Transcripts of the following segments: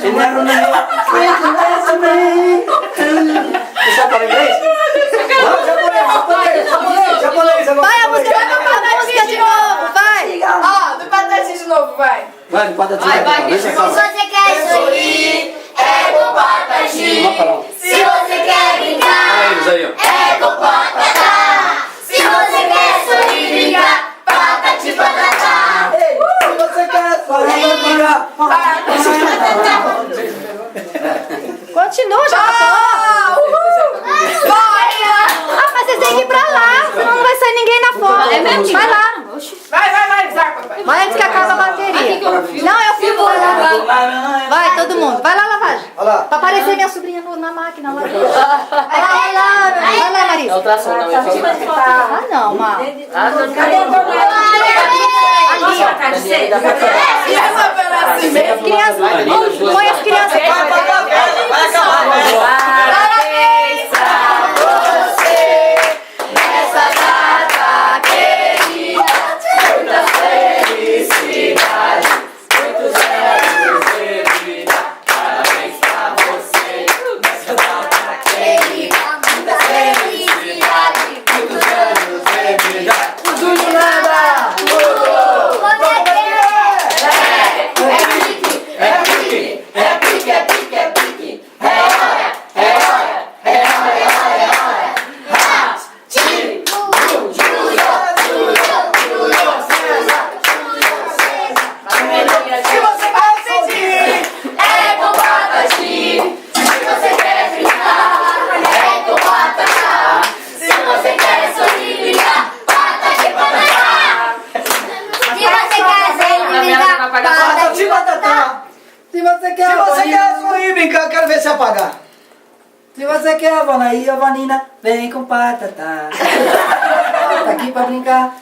Você sabe falar inglês? Japonês. Vai, a música vai tocar, vai, a música de novo, vai. Ó, do Patati de novo, vai. Vai, do Patati. Se você quer sorrir, é com Patati. Se você quer brincar, Eles aí, ó. é com Patatá. Se você quer sorrir, brincar, Patati Patatá. Se você quer sorrir, Continua, já acabou. Vai! Mas vocês têm que ir pra lá, senão não vai sair ninguém na foto. Vai lá. Vai, Zaca, papai. Vai antes que acaba a bateria. Não, eu filmo, vai lá. Vai, todo mundo. Vai lá, lavagem. Olha lá. Pra aparecer minha sobrinha na máquina lá. Vai lá, Marisa. Ultrassom não, eu fico Ah, não, Mal. Cadê o As crianças. Põe as crianças. Vai acabar. Parabéns pra você nessa data querida. Muitas felicidades, muitos anos de vida. Parabéns pra você nessa data querida. Muitas felicidades, muitos anos de vida. Tudo nada. Se você quer sorrir, brincar, eu quero ver se apagar. Se você quer a Vanaí, a Vanina, vem com Patatá. Tá aqui pra brincar.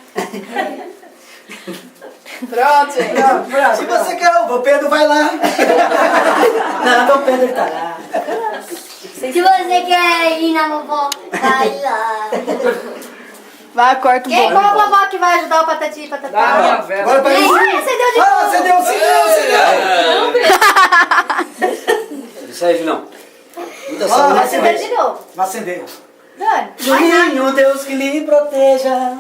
Pronto, gente. Se você quer o Pedro, vai lá. Não, o Pedro tá lá. Se você quer ir na vovó, vai lá. Vai, corta o Quem, bolo. qual a vovó que vai ajudar o Patati e Patatá? Agora pra mim. Acendeu de novo. Acendeu. Isso aí, não. Vai acender de novo. Vai acender. Dani. Juninho, Deus que lhe proteja.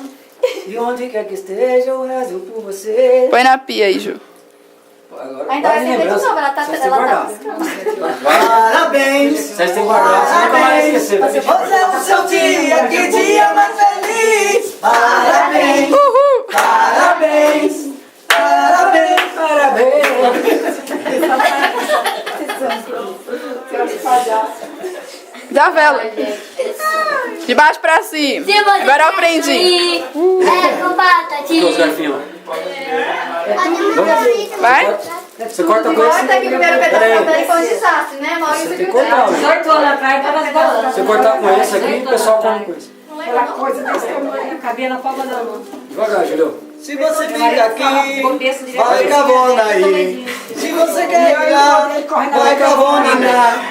E onde quer que esteja, eu rezo por você. Põe na pia aí, Ju. Agora, Ainda vai acender de novo, ela tá Vocês têm que guardar. piscando. Parabéns. Vocês têm que guardar, você nunca vai esquecer. Hoje é o seu dia, que dia mais feliz. Parabéns. Parabéns. Dá vela. De baixo pra cima. Se você Agora eu quer aprendi. sorrir, é com Patati. Os garfinhos lá. Vai? Você corta com esse. Corta aqui o primeiro pedaço da Dani, foi um desastre, né? Maurício Tem que viu cortar, que ué. Cortou na praia, tava esgalando. Se você cortar com esse aqui, o pessoal come com esse. Aquela coisa desse tamanho, cabia na palma da mão. Devagar, Julio. Se você fica aqui, Começo direto. vai com a Vanaí. Se você quer brincar, vai com a Vanina.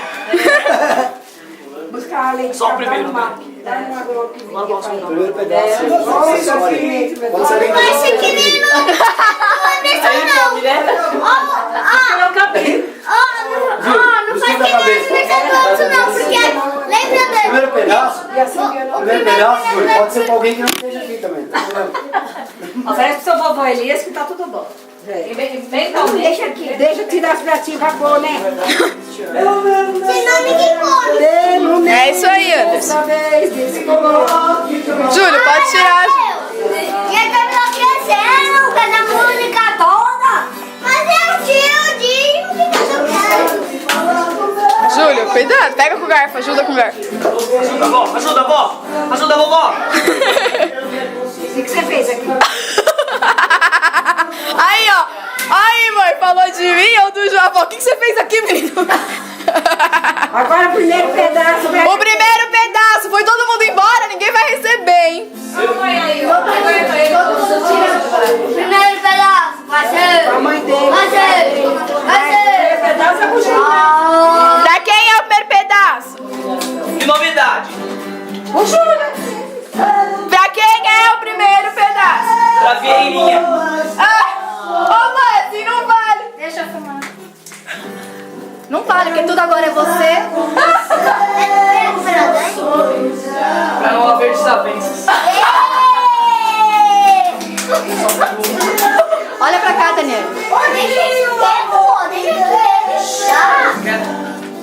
Buscar a leite. Só o primeiro, né? Dá uma golpe. Primeiro pedaço. Nossa, filho. Não vai ser que nem não. Não vai deixar não. Não faz que nem outro não, porque lembra dele. Primeiro pedaço, Júlio, pode ser pra alguém que não esteja aqui também. Tá vendo? Oferece pro seu vovô Elias que tá tudo bom. Vem cá, deixa aqui. Deixa eu tirar as pratinhas pra pôr, né? Senão ninguém come. É isso aí, Anderson. Júlio, pode tirar. E a Camila crescendo, com essa música toda. Mas eu tiro o Dinho que eu quero. Júlio, cuidado. Pega com o garfo, ajuda com o garfo. Ajuda, vovó! O que você fez aqui? Aí, ó. Aí, mãe, falou de mim ou do Javó? O que você fez aqui, menino? Agora o primeiro pedaço. O primeiro pedaço. Foi todo mundo embora, ninguém vai receber, hein? Primeiro pedaço, vai ser. A mãe dele. Vai ser. O pedaço é puxado. Pra quem é o primeiro pedaço? Que novidade! Pra quem é o primeiro pedaço? Pra Vieirinha. Ah, ô mãe, assim não vale. Deixa eu filmar. Não fale, porque tudo agora é você. Pra não haver desavenças. Olha pra cá, Daniel.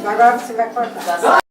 Agora você vai cortar.